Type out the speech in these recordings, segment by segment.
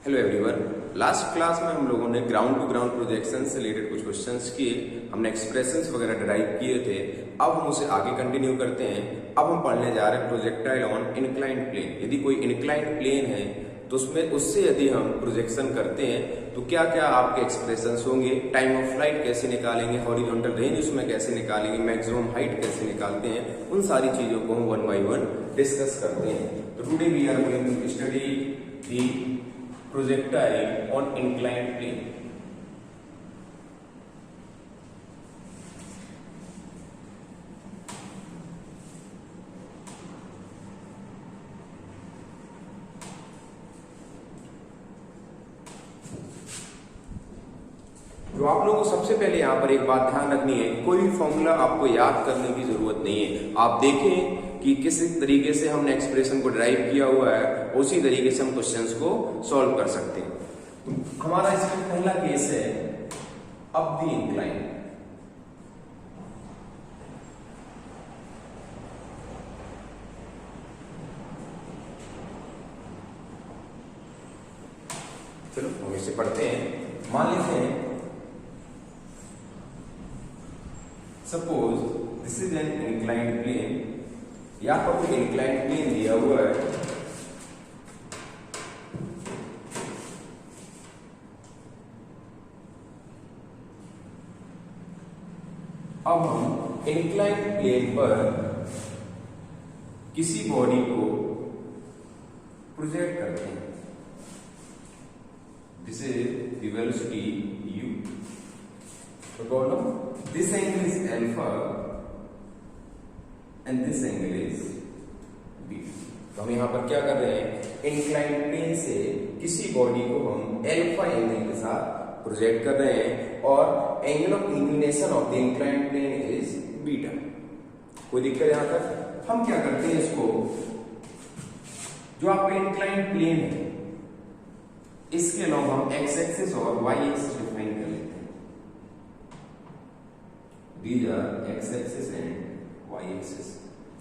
Hello everyone. Last class में हम लोगों ने ग्राउंड टू ग्राउंड प्रोजेक्शन से रिलेटेड कुछ क्वेश्चंस किए, हमने एक्सप्रेशंस वगैरह डिराइव किए थे। अब हम उसे आगे कंटिन्यू करते हैं। अब हम पढ़ने जा रहे हैं प्रोजेक्टाइल ऑन इंक्लाइंड प्लेन। यदि कोई इंक्लाइंड प्लेन है तो उससे यदि हम प्रोजेक्शन करते हैं तो क्या क्या आपके एक्सप्रेशंस होंगे, टाइम ऑफ फ्लाइट कैसे निकालेंगे, हॉरिजॉन्टल रेंज उसमें कैसे निकालेंगे, मैक्सिमम हाइट कैसे निकालते हैं, उन सारी चीजों को हम वन बाय वन डिस्कस करते हैं। तो today we are going to study the projectile on inclined plane। जो आप लोगों को सबसे पहले यहाँ पर एक बात ध्यान रखनी है, कोई भी फॉर्मूला आपको याद करने की जरूरत नहीं है। आप देखें कि किस तरीके से हमने एक्सप्रेशन को ड्राइव किया हुआ है, उसी तरीके से हम क्वेश्चंस को सॉल्व कर सकते हैं। तो हमारा इसमें पहला केस है अप द इंक्लाइन। चलो हम इसे पढ़ते हैं। मान लेते हैं suppose this is an inclined plane. यहां पर कोई इंक्लाइंड प्लेन दिया हुआ है। अब हम इंक्लाइंड प्लेन पर किसी बॉडी को प्रोजेक्ट करते हैं। This is the velocity u। तो problem, this angle is alpha and this angle is beta. तो हम यहां पर क्या कर रहे हैं, इंक्लाइंड प्लेन से किसी बॉडी को हम अल्फा एंगल के साथ प्रोजेक्ट कर रहे हैं और angle of inclination of the inclined plane is beta. कोई दिक्कत यहां तक? हम क्या करते हैं, इसको जो आपका इंक्लाइंड प्लेन है इसके अलावा हम एक्स एक्सिस और वाई एक्सिस डिफाइन कर लेते हैं। These are x axis and Y axis.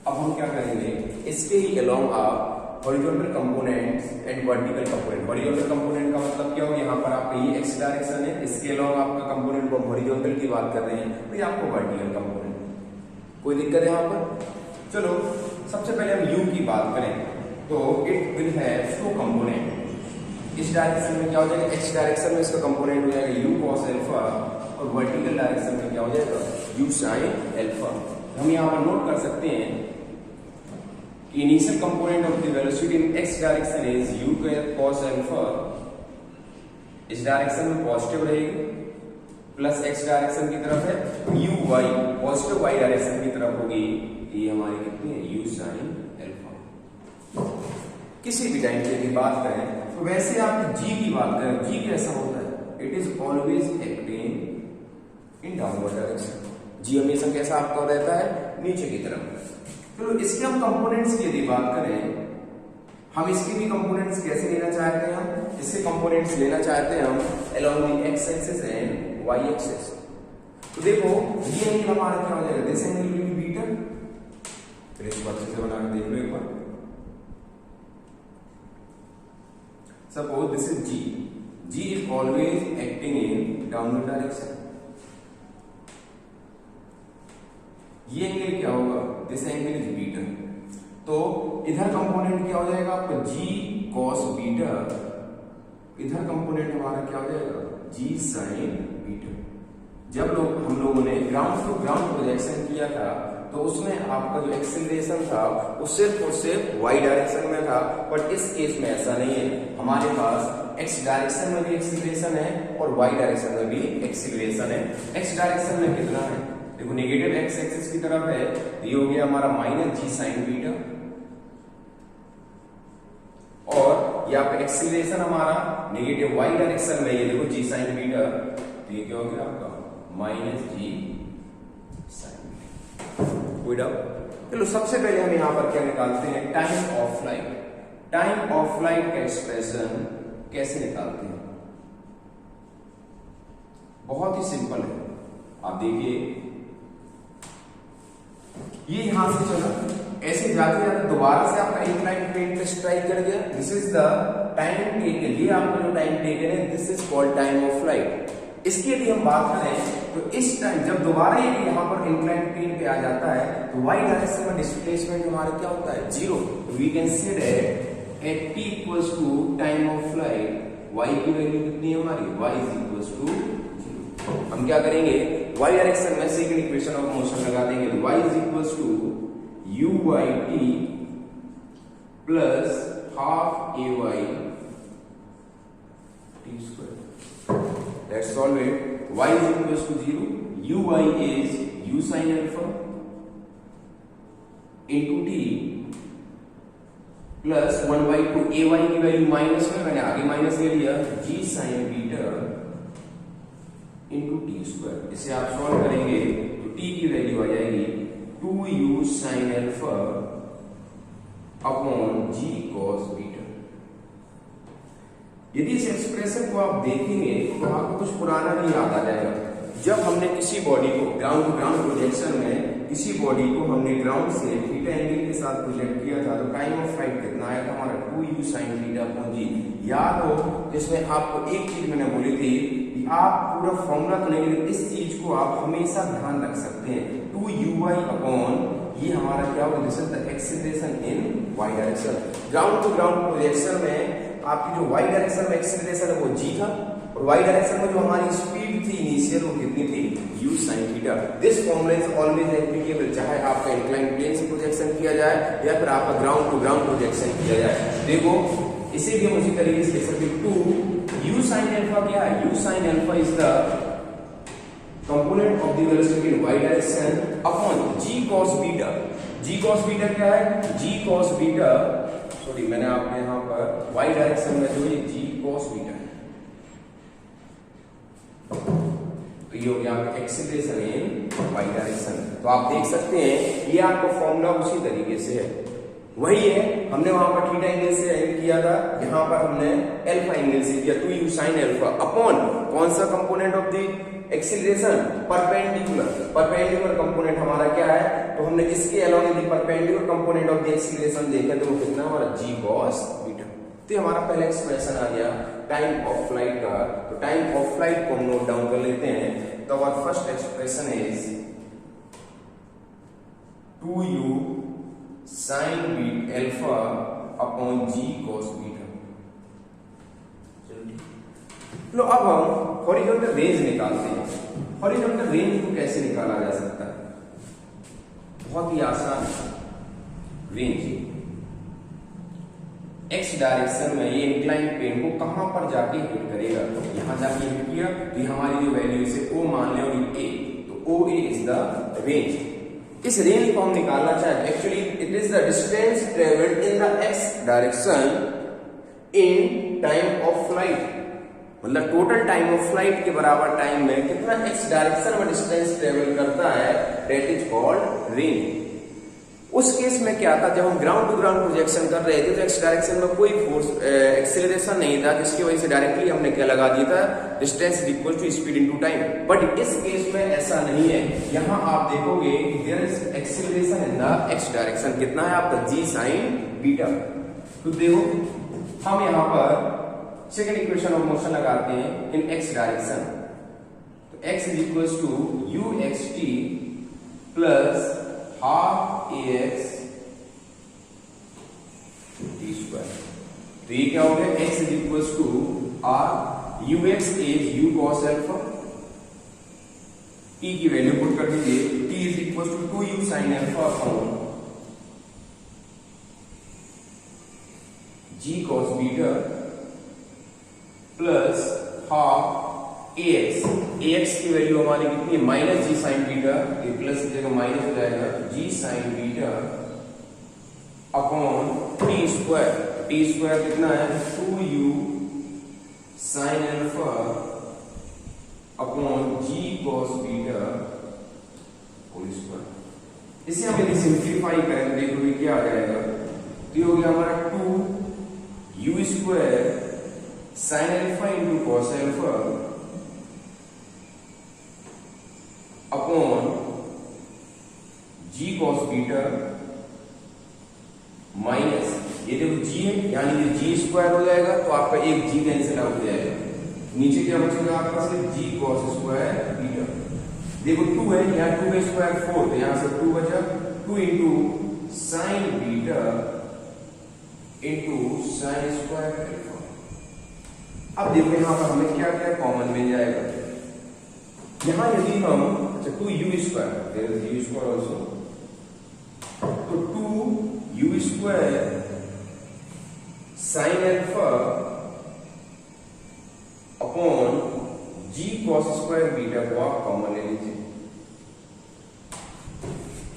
अब हम क्या करेंगे, इसके ही अलोंग आप horizontal components and vertical component. Horizontal component का मतलब क्या हो, यहाँ पर आपका ये एक्स डायरेक्शन है, इसके अलावा आपका कंपोनेंट को हॉरिजॉन्टल की बात कर रहे हैं तो ये आपको वर्टिकल कंपोनेंट। कोई दिक्कत है यहाँ पर? चलो सबसे पहले हम यू की बात करें तो it will have two component. इस डायरेक्शन में क्या हो जाएगा, एक्स डायरेक्शन में इसका कंपोनेंट हो जाएगा यू कॉस अल्फा और वर्टिकल डायरेक्शन में क्या हो जाएगा, यू साइन अल्फा। हम यहाँ पर नोट कर सकते हैं कि initial component of the velocity in x direction is u cos alpha. इस डायरेक्शन में पॉजिटिव रहेगी, प्लस एक्स डायरेक्शन की तरफ है u y, positive y direction की तरफ होगी, ये हमारी कितनी है, u sin अल्फा। किसी भी टाइम की यदि बात करें तो वैसे आप g की बात करें, g कैसा होता है, it is always acting in downward direction. g हमेशा कैसा आपका रहता है, नीचे की तरफ। तो इसके हम कंपोनेंट्स की यदि बात करें, हम इसके भी कंपोनेंट्स कैसे लेना चाहते हैं, हम इसके कंपोनेंट्स लेना चाहते हैं हम along the X axis and Y axis. तो देखो ये एंगल हमारा क्या हो जाएगा, this angle will be beta. फिर इसको अच्छे से बना के देख लो एक बार। Suppose this is g is always acting in downward direction. ये एंगल क्या होगा, दिस एंगल इज बीटा। तो इधर कंपोनेंट क्या हो जाएगा आपका, g cos बीटा। इधर कंपोनेंट हमारा क्या हो जाएगा, g sin बीटा। जब हम लोगों ने ग्राउंड टू ग्राउंड प्रोजेक्शन किया था तो उसमें आपका जो एक्सेलरेशन था वो सिर्फ और सिर्फ y डायरेक्शन में था, बट इस केस में ऐसा नहीं है। हमारे पास x डायरेक्शन में भी एक्सेलरेशन है और y डायरेक्शन में भी एक्सेलरेशन है। x डायरेक्शन में कितना है, देखो नेगेटिव एक्स एक्सिस की तरफ है, ये हो गया हमारा माइनस जी साइन बीटा, और यहाँ पे एक्सीलरेशन हमारा नेगेटिव वाई डायरेक्शन में, ये देखो जी साइन बीटा, तो ये क्या हो गया आपका माइनस जी साइन बीटा। कोई डाउट? चलो सबसे पहले हम यहाँ पर क्या निकालते हैं, time of flight. Time of flight का एक्सप्रेशन कैसे निकालते हैं, बहुत ही सिंपल है। आप देखिए ये यहां से चला, ऐसे जाते जाते दोबारा से आपका इंक्लाइंड प्लेन पे स्ट्राइक कर गया। This is the time taken, ये आपका जो टाइम टेकन है this is called time of flight. इसकी यदि हम बात करें तो इस टाइम जब दोबारा ये यहाँ पर इंक्लाइंड प्लेन पे आ जाता है तो y डायरेक्शन में डिस्प्लेसमेंट हमारा क्या होता है, zero. We can say that at t equals to time of flight y की वैल्यू कितनी है हमारी, y is equals to zero. हम क्या करेंगे, y डायरेक्शन में सेकंड इक्वेशन ऑफ मोशन लगा देंगे, y is equals to u by t plus half ay t square. Let's solve it. Y is equals to 0. Uy is u sin alpha into t plus 1 by 2 ay की value minus में, मैंने आगे minus ले लिया, g sin beta into t square. इसे आप solve करेंगे तो t की वैल्यू आ जाएगी 2u sin alpha upon g cos beta. यदि इस एक्सप्रेशन को आप देखेंगे तो आपको कुछ पुराना भी याद आ जाएगा। जब हमने किसी बॉडी को ग्राउंड टू ग्राउंड प्रोजेक्शन में किसी बॉडी को हमने ग्राउंड से थीटा एंगल के साथ प्रोजेक्ट किया था तो टाइम ऑफ फ्लाइट कितना आया था हमारा, 2u sin theta upon g। याद हो जिसमें आपको एक चीज मैंने बोली थी कि आप पूरा फॉर्मूला तो नहीं, लेकिन इस चीज को आप हमेशा ध्यान रख सकते हैं, 2uy अपॉन ये हमारा क्या होगा, this is the acceleration in y direction. Ground to ground projection में आपकी जो y डायरेक्शन में एक्सीलरेशन है वो g था और y डायरेक्शन में जो हमारी स्पीड थी इनिशियल वो कितनी थी, u sin theta. This formula is always applicable, चाहे आपका इंक्लाइंड प्लेन से प्रोजेक्शन किया जाए या फिर आपका ग्राउंड टू ग्राउंड प्रोजेक्शन किया जाए। देखो इसे भी हम उसी तरीके से लिख सकते हैं, 2 u sin अल्फा क्या है, u sin alpha is the component of the velocity in y direction upon g cos beta. g cos beta क्या है, g cos बीटा, सॉरी मैंने आपने यहाँ पर y डायरेक्शन में जो ये g cos बीटा है तो ये हो गया आपका एक्सीलरेशन इन y डायरेक्शन। तो आप देख सकते हैं ये आपका फॉर्मूला उसी तरीके से है, वही है। हमने वहां पर थीटा एंगल से एंड किया था, यहाँ पर हमने अल्फा एंगल से किया, 2u sin अल्फा अपॉन कौन सा component of the acceleration, perpendicular. Perpendicular component हमारा क्या है, तो हमने इसके अलोंग यदि perpendicular component of the acceleration देखा तो वो कितना हमारा g cos बीटा। तो हमारा पहला एक्सप्रेशन आ गया टाइम ऑफ फ्लाइट का। तो टाइम ऑफ फ्लाइट को हम नोट डाउन कर लेते हैं। तो our first expression is 2u sin beta alpha upon g cos beta. लो अब हम हॉरिजॉन्टल रेंज निकालते हैं। हॉरिजॉन्टल रेंज को कैसे निकाला जा सकता है, बहुत ही आसान। रेंज x डायरेक्शन में ये इंक्लाइन प्लेन को कहां पर जाके हिट करेगा, यहां जाके हिट किया तो हमारी जो वैल्यू इसे o मान लें और ये a, तो OA इज द रेंज। इस रेंज को हम निकालना चाहते हैं, actually it is the distance travelled in the x direction in time of flight, मतलब टोटल टाइम ऑफ फ्लाइट के बराबर टाइम में कितना x डायरेक्शन में डिस्टेंस ट्रेवल करता है, दैट इज कॉल्ड रेंज। उस केस में क्या था, जब हम ग्राउंड टू ग्राउंड प्रोजेक्शन कर रहे थे तो x डायरेक्शन में कोई फोर्स एक्सेलरेशन नहीं था, जिसकी वजह से डायरेक्टली हमने क्या लगा दिया था, distance equal to speed into time. But इस केस में ऐसा नहीं है, यहां आप देखोगे there is acceleration in the x direction, कितना है आपका g sin बीटा। तो देखो हम यहां पर सेकेंड इक्वेशन ऑफ मोशन लगाते हैं इन x डायरेक्शन, तो x is equal to uxt plus half ax t square. तो ये क्या हो गया, x is equal to r, ux is u cos alpha, t की वैल्यू पुट कर दीजिए, t is equal to 2u sin alpha upon g cos beta plus half ax। ax की वैल्यू हमारी कितनी है, माइनस g sin बीटा, ये plus की जगह माइनस हो जाएगा, g sin beta upon t square. t square कितना है, 2u sin alpha upon g cos beta whole square. इसे हम यदि सिंप्लीफाई करें तो देखोगे क्या आ जाएगा, तो ये हो गया हमारा 2u square sin alpha into cos alpha upon g cos beta minus ये देखो जी है, यानी कि जी स्क्वायर हो जाएगा, तो आपका एक जी कैंसिल आउट हो जाएगा, नीचे क्या बचेगा आपका सिर्फ जी कॉस स्क्वायर बीटा। देखो 2 है, यहाँ 2 का स्क्वायर 4, तो यहाँ से 2 बचा, 2 into sine beta into sine square alpha. अब देखो यहाँ पर हमें क्या क्या कॉमन मिल जाएगा, यहाँ यदि हम अच्छा 2 you square, there is u square also, तो 2 you square sine alpha upon g cos square beta को आप कॉमन ले लीजिए।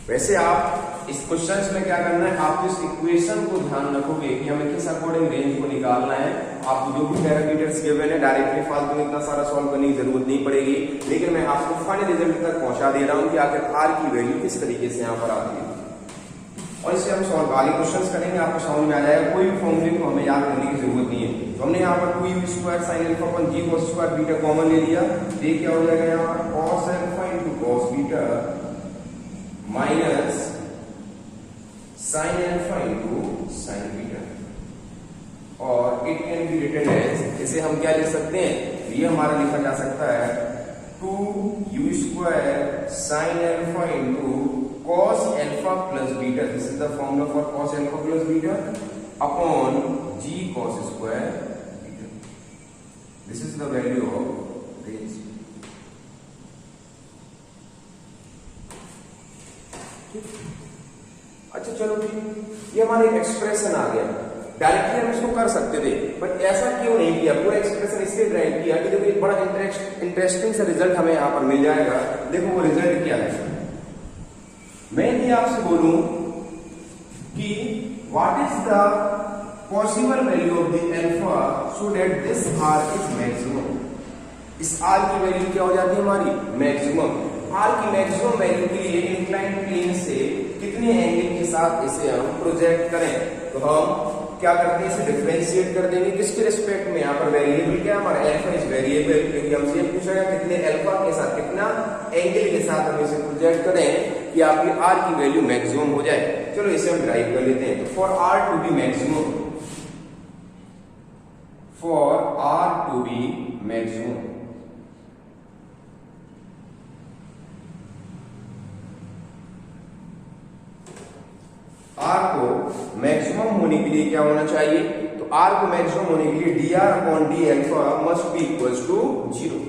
वैसे आप इस क्वेश्चन में क्या करना है, आपको इस इक्वेशन को ध्यान रखोगे कि हमें किस अकॉर्डिंग रेंज को निकालना है। आपको जो भी पैरामीटर्स गिवन है डायरेक्टली फालतू में इतना सारा सॉल्व करने की जरूरत नहीं पड़ेगी, लेकिन मैं आपको फाइनल रिजल्ट तक पहुंचा दे रहा हूं कि आखिर आर की वैल्यू किस तरीके से यहाँ पर आती है, और इसे हम सॉल्व आगे क्वेश्चंस करेंगे, आपको समझ में आ जाएगा। कोई भी फॉर्मूले को हमें याद करने की जरूरत नहीं है। तो हमने यहाँ पर 2 you square sine alpha upon G cos square beta common ले लिया, ये क्या हो जाएगा यहाँ पर cos alpha into cos beta minus sine alpha into sine beta, और it can be written as, इसे हम क्या लिख सकते हैं, ये हमारा लिखा जा सकता है 2 you square sine alpha into cos alpha plus beta, this is the formula for cos alpha plus beta upon g cos square beta, this is the value of range। अच्छा चलो ठीक, ये हमारा एक एक्सप्रेशन आ गया, डायरेक्टली हम इसको कर सकते थे, बट ऐसा क्यों नहीं किया, पूरा एक्सप्रेशन इसलिए ड्राइव किया कि देखो एक बड़ा इंटरेस्टिंग सा रिजल्ट हमें यहाँ पर मिल जाएगा। देखो वो रिजल्ट क्या है, मैं यदि आपसे बोलूं कि what is the possible value of the alpha so that this r is maximum, इस आर की वैल्यू क्या हो जाती है हमारी मैक्सिमम। आर की मैक्सिमम वैल्यू के लिए इंक्लाइंड प्लेन से कितने एंगल के साथ इसे हम प्रोजेक्ट करें, तो हम क्या करते हैं, इसे डिफरेंशिएट कर देंगे किसके रिस्पेक्ट में, यहाँ पर वेरिएबल क्या हमारा अल्फा इज वेरिएबल, क्योंकि हमसे ये पूछा गया कितने अल्फा के साथ कितना एंगल के साथ हम इसे प्रोजेक्ट करें कि आपकी आर की वैल्यू मैक्सिमम हो जाए। चलो इसे हम ड्राइव कर लेते हैं। तो for r to be maximum, for r to be maximum, r को मैक्सिमम होने के लिए क्या होना चाहिए, तो आर को मैक्सिमम होने के लिए d r upon d alpha must be equals to 0।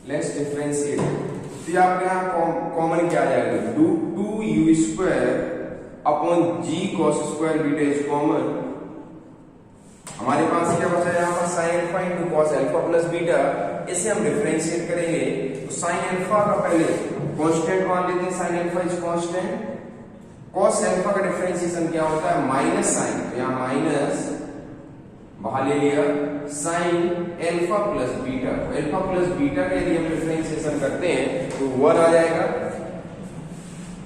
Let's differentiate, तो आपके यहाँ कॉमन क्या आ जाएगा, 2 you square upon g cos square beta is common, हमारे पास क्या बचा है यहाँ पर sine alpha into cos alpha plus beta, इसे हम डिफरेंशिएट करेंगे। तो साइन अल्फा का पहले कांस्टेंट मान लेते हैं, sign alpha is constant, cos alpha का डिफरेंशिएशन क्या होता है माइनस साइन, तो यहाँ माइनस बाहर ले लिया, sign alpha plus beta, alpha plus beta का यदि हम डिफरेंशिएशन करते हैं तो 1 आ जाएगा,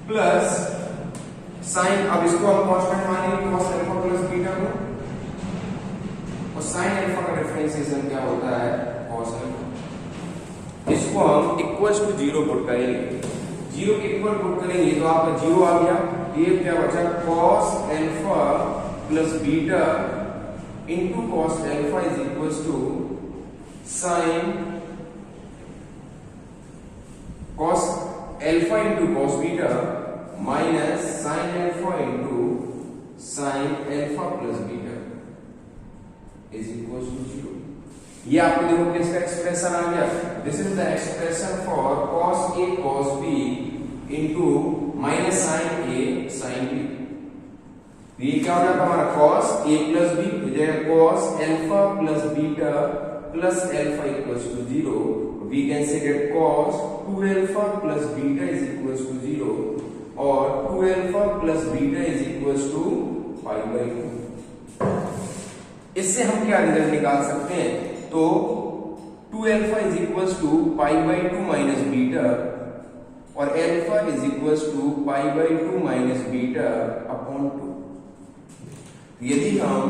प्लस साइन, अब इसको हम कांस्टेंट मानेंगे कॉस अल्फा प्लस बीटा को, और साइन अल्फा का डिफरेंशिएशन क्या होता है कॉस अल्फा, इसको हम इक्वल्स टू 0 पुट करेंगे, 0 के इक्वल पुट करेंगे तो आपका 0 आ गया, ये क्या बचा cos alpha plus beta into cos alpha is equals to sine cos alpha into cos beta minus sine alpha into sine alpha plus beta is equals to 0। ये आपको देखो किसका एक्सप्रेशन आ गया, this is the expression for cos a cos b into minus sine a sin b। ये क्या हो जाएगा हमारा cos a प्लस b हो जाएगा cos alpha plus beta plus alpha equals to 0। We can say that cos 2 alpha plus beta is equals to 0 और 2 alpha plus beta is equals to π/2। इससे हम क्या रिजल्ट निकाल सकते हैं, तो 2 alpha is equals to π/2 minus beta और alpha is equals to π/2 minus beta upon 2। यदि हम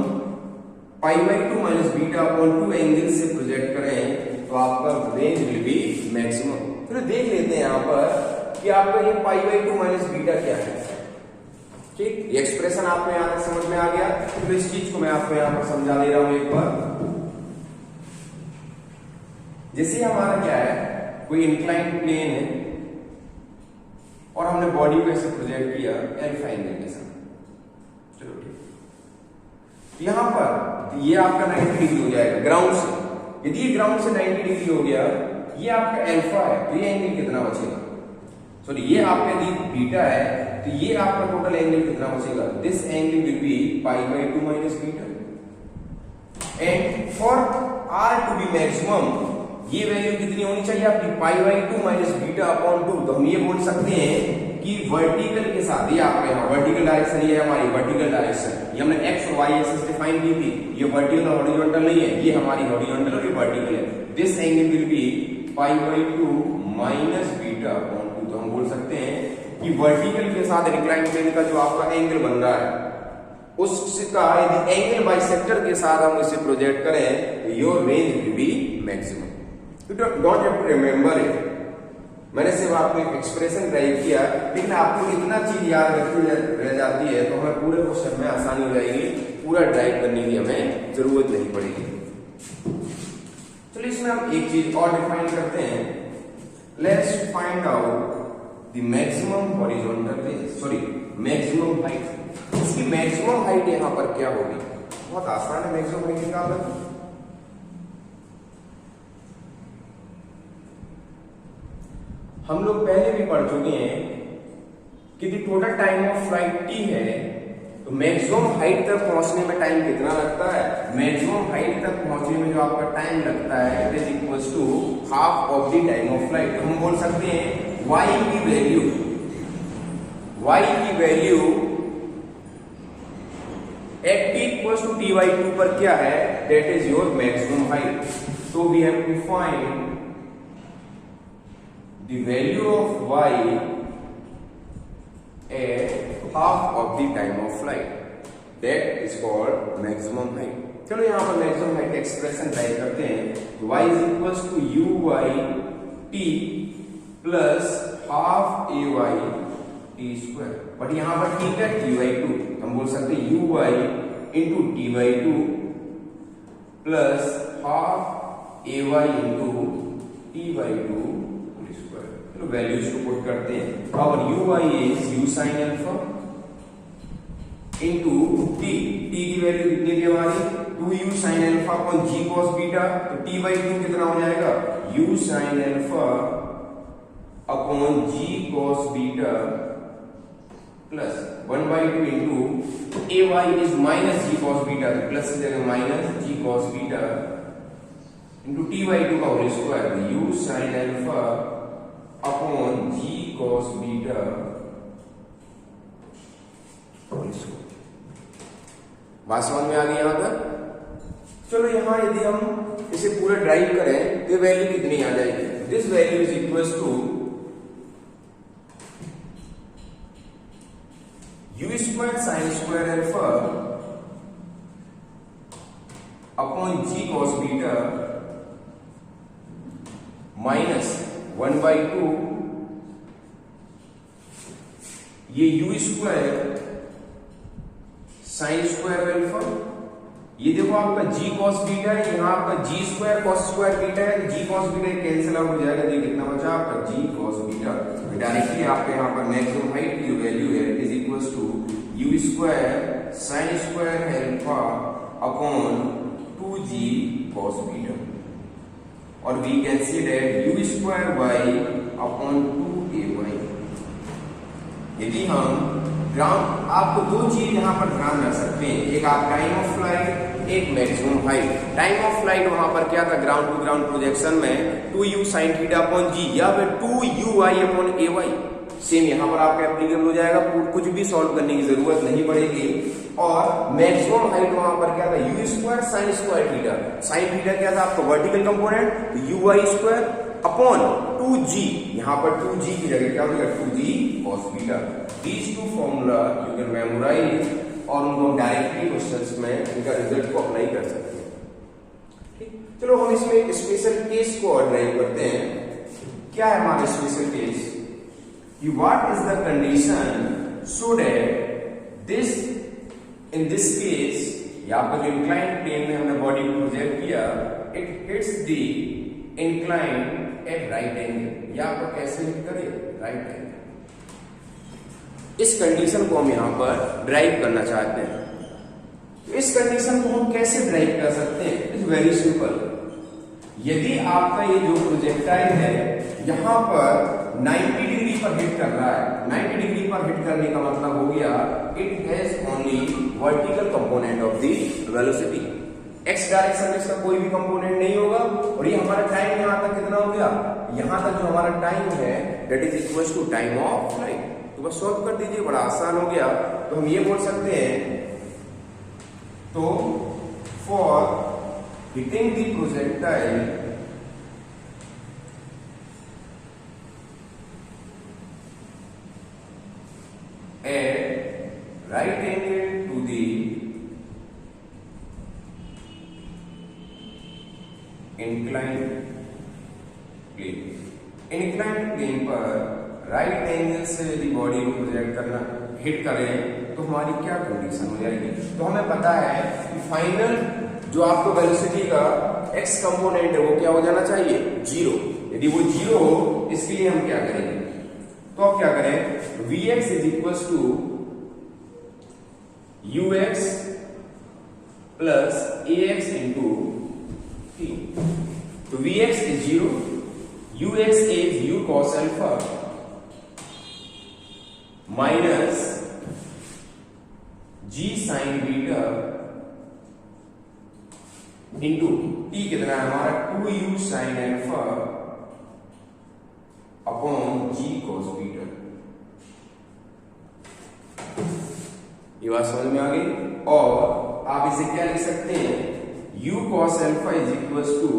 π/2 माइनस बीटा अपॉन 2 एंगल से प्रोजेक्ट करें तो आपका रेंज विल बी मैक्सिमम। फिर देख लेते हैं यहाँ पर कि आपका ये पाई बाई 2 माइनस बीटा क्या है। ठीक, ये एक्सप्रेशन आपको यहां तक समझ में आ गया। तो इस चीज को मैं आपको यहां पर समझा दे रहा हूं एक बार। जैसे हमारा क्या है, कोई इंक्लाइंड प्लेन है और हमने बॉडी को ऐसे प्रोजेक्ट किया अल्फा एंगल के साथ। चलो ठीक, यहां पर ये आपका 90 डिग्री हो जाएगा ग्राउंड से। यदि ये ग्राउंड से 90 डिग्री हो गया, ये आपका अल्फा है, तो ये एंगल कितना बचेगा? सॉरी, ये आपका यदि बीटा है तो ये आपका टोटल एंगल कितना बचेगा? This angle will be pi by 2 minus beta. And for r to be maximum, ये वैल्यू कितनी होनी चाहिए आपकी? Pi by 2 minus beta upon 2। तो हम ये बोल सकते हैं कि वर्टिकल के साथ, ये आपके यहाँ वर्टिकल डायरेक्शन, ये हमारी वर्टिकल डायरेक्शन, ये हमने एक्स और वाई एक्सिस डिफाइन की थी। ये वर्टिकल और हॉरिजॉन्टल नहीं है, ये हमारी हॉरिजॉन्टल और ये वर्टिकल है। This angle will be pi by 2 minus beta upon 2। तो हम बोल सकते हैं कि वर्टिकल के साथ इंक्लाइंड प्लेन का जो आपका एंगल बन रहा है, उसका यदि एंगल बाइसेक्टर के साथ हम इसे प्रोजेक्ट करें तो your range will be maximum. You don't have to remember it. मैंने सिर्फ आपको एक एक्सप्रेशन ड्राइव किया, लेकिन आपको इतना चीज याद रह जाती है तो हमें पूरे क्वेश्चन में आसानी हो जाएगी। पूरा ड्राइव करने की हमें जरूरत नहीं पड़ेगी। चलिए इसमें हम एक चीज और डिफाइन करते हैं। Let's find out the maximum horizontal range, sorry maximum height. इसकी मैक्सिमम हाइट यहां पर क्या होगी? बहुत आसान है मैक्सिमम हाइट निकालना। हम लोग पहले भी पढ़ चुके हैं कि total time of flight T है, तो मैक्सिमम हाइट तक पहुंचने में टाइम कितना लगता है? मैक्सिमम हाइट तक पहुंचने में जो आपका टाइम लगता है it is equals to half of the time of flight. तो हम बोल सकते हैं y की value at t equals to t by 2 पर क्या है? That is your maximum height. So we have to find the value of y at half of the time of flight. That is called maximum height. चलो यहाँ पर maximum height expression right करते हैं. y is equals to uy t plus half ay t square. But यहाँ पर t का t/2 हम बोल सकते हैं uy into t/2 plus half ay into t/2 square. चलो वैल्यूज को पुट करते हैं. और uy is u sin alpha into t. t की वैल्यू कितनी थी हमारी 2u sin alpha upon g cos beta. तो t/2 कितना हो जाएगा u sin alpha upon g cos beta plus 1/2 into ay is minus g cos beta. तो plus की जगह minus g cos beta into t/2 का whole square. u sin alpha upon g cos beta whole square. बात समझ में आ गई यहां तक. चलो यहां यदि हम इसे पूरा ड्राइव करें तो वैल्यू कितनी आ जाएगी. This value is equals to u square sine square alpha upon g cos beta minus 1/2 ये u square sine square alpha. ये देखो आपका g cos बीटा है, यहाँ आपका g square cos square beta है. g cos beta cancel out हो जाएगा. देखिए कितना बचा आपका g cos बीटा. डायरेक्टली आपके यहाँ पर मैक्सिमम हाइट की वैल्यू है it is equals to u square sine square alpha upon 2g cos beta. और we can see that u square y upon 2ay. यदि हम ग्राउंड, आपको दो चीज यहां पर ध्यान रख सकते हैं. एक आप टाइम ऑफ फ्लाइट, एक maximum height. Time of flight वहां पर क्या था ग्राउंड टू ग्राउंड प्रोजेक्शन में 2u sin theta upon g या फिर 2uy अपॉन ay. सेम यहां पर आपका एप्लीकेबल हो जाएगा. कुछ भी सॉल्व करने की जरूरत नहीं पड़ेगी. और मैक्सिमम हाइट वहां पर क्या था u square sine square theta. Sine theta क्या था आपका vertical component uy square upon 2g. यहां पर 2g की जगह क्या होगा 2g cos beta. These two formula you can memorize और उनको हम डायरेक्टली क्वेश्चंस में इनका रिजल्ट को अप्लाई कर सकते हैं. ठीक, चलो हम इसमें एक स्पेशल केस को और ड्राइव करते हैं. क्या है हमारा स्पेशल केस. कि what is the condition so that this in this case यहाँ पर जो इंक्लाइंड प्लेन में हमने बॉडी को प्रोजेक्ट किया it hits the inclined at right angle. यहाँ पर कैसे हिट करे? Right angle. इस कंडीशन को हम यहाँ पर ड्राइव करना चाहते हैं। तो इस कंडीशन को हम कैसे ड्राइव कर सकते हैं? It's very simple. यदि आपका ये जो प्रोजेक्टाइल है यहाँ पर 90 डिग्री पर हिट कर रहा है, 90 डिग्री पर हिट करने का मतलब हो गया it has only vertical component of the velocity. X direction में इसका कोई भी कंपोनेंट नहीं होगा। और ये हमारा टाइम यहाँ तक कितना हो गया? यहाँ तक जो हमारा टाइम है that is equal to time of flight. तो बस सॉल्व कर दीजिए, बड़ा आसान हो गया। तो हम ये बोल सकते हैं तो for hitting the projectile at right angle to the inclined plane। inclined plane पर राइट एंगल से यदि बॉडी को प्रोजेक्ट करना हिट करें तो हमारी क्या कंडीशन हो जाएगी? तो हमें पता है कि फाइनल जो आपको वेलोसिटी का एक्स कंपोनेंट है वो क्या हो जाना चाहिए? 0। यदि वो 0 हो इसके लिए हम क्या करेंगे? तो आप क्या करें? Vx is equal to ux plus ax into t। तो Vx is 0, ux is u cos alpha minus g sine beta into t कितना है हमारा? 2u sine alpha upon g cos beta. ये बात समझ में आ गई। और आप इसे क्या लिख सकते हैं? u cos alpha is equal to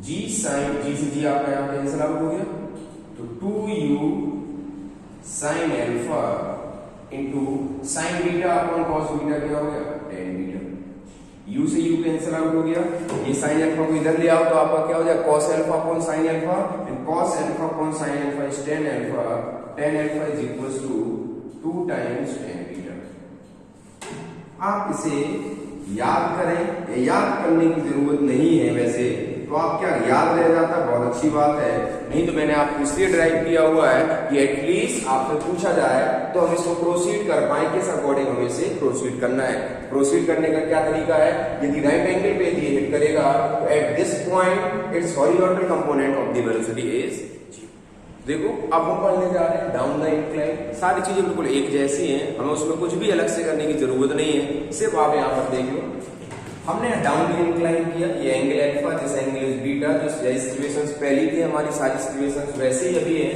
g sine, g से g आपका यहाँ कैंसिल आउट हो गया, तो 2u sine alpha into sine beta upon cos beta क्या हो गया? tan beta. u से u कैंसिल आउट हो गया, ये साइन अल्फा को इधर ले आओ तो आपका क्या हो जाएगा? cos alpha upon sine alpha, and cos alpha upon sine alpha is tan alpha. tan alpha is equal to 2 times tan beta. आप इसे याद करें, याद करने की जरूरत नहीं है वैसे तो आप क्या याद रह जाता, बहुत अच्छी बात है। नहीं तो मैंने आपको इसलिए ड्राइव किया हुआ है कि एटलीस्ट आपसे पूछा जाए तो हम इसको प्रोसीड कर पाए, किस अकॉर्डिंग हमें इसे प्रोसीड करना है। प्रोसीड करने का क्या तरीका है? यदि राइट एंगल पे ये हिट करेगा तो at this point it's horizontal component of the velocity is 0। देखो अब हम पढ़ने जा रहे हैं डाउन द इंक्लाइन। सारी चीजें बिल्कुल एक जैसी हैं, हमें उसमें कुछ भी अलग से करने की जरूरत नहीं है। सिर्फ आप यहाँ पर देख लो, हमने डाउन इंक्लाइन किया, ये angle alpha, this angle is beta. जो सिचुएशंस पहली थी हमारी सारी सिचुएशंस वैसे ही अभी है।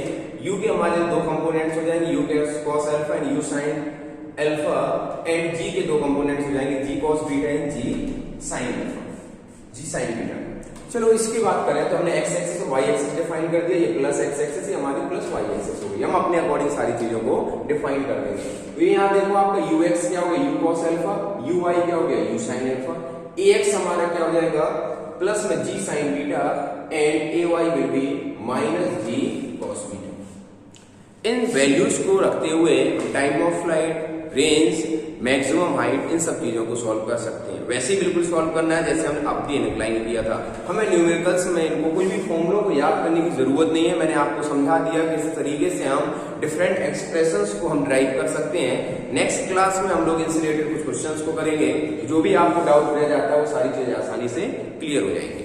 u के हमारे दो कंपोनेंट्स हो जाएंगे, u के cos alpha and u sin alpha, and g के दो कंपोनेंट्स हो जाएंगे, g cos beta and g sin alpha, g sin beta. चलो इसकी बात करें तो हमने x एक्सिस और y एक्सिस डिफाइन कर दिया, ये प्लस x एक्सिस ये हमारी प्लस y एक्सिस हो गई। हम अपने अकॉर्डिंग सारी चीजों को डिफाइन कर देंगे। तो यहाँ देखो आपका ux क्या हो गया? u cos अल्फा, uy क्या हो गया? u sin अल्फा, ax हमारा क्या हो जाएगा? प्लस में g sin beta and ay will be minus g cos beta. इन वैल्यूज को रखते हुए time of flight, range, maximum height, इन सब चीजों को सॉल्व कर सकते हैं। वैसे ही बिल्कुल सॉल्व करना है जैसे हमने अब इंक्लाइन किया था। हमें न्यूमेरिकल्स में इनको कोई भी फॉर्मूलों को याद करने की जरूरत नहीं है। मैंने आपको समझा दिया कि इस तरीके से हम डिफरेंट एक्सप्रेशंस को हम ड्राइव कर सकते हैं। नेक्स्ट क्लास में हम लोग इनसे रिलेटेड कुछ क्वेश्चंस को करेंगे, जो भी आपको डाउट रह जाता है वो सारी चीजें आसानी से क्लियर हो जाएंगी।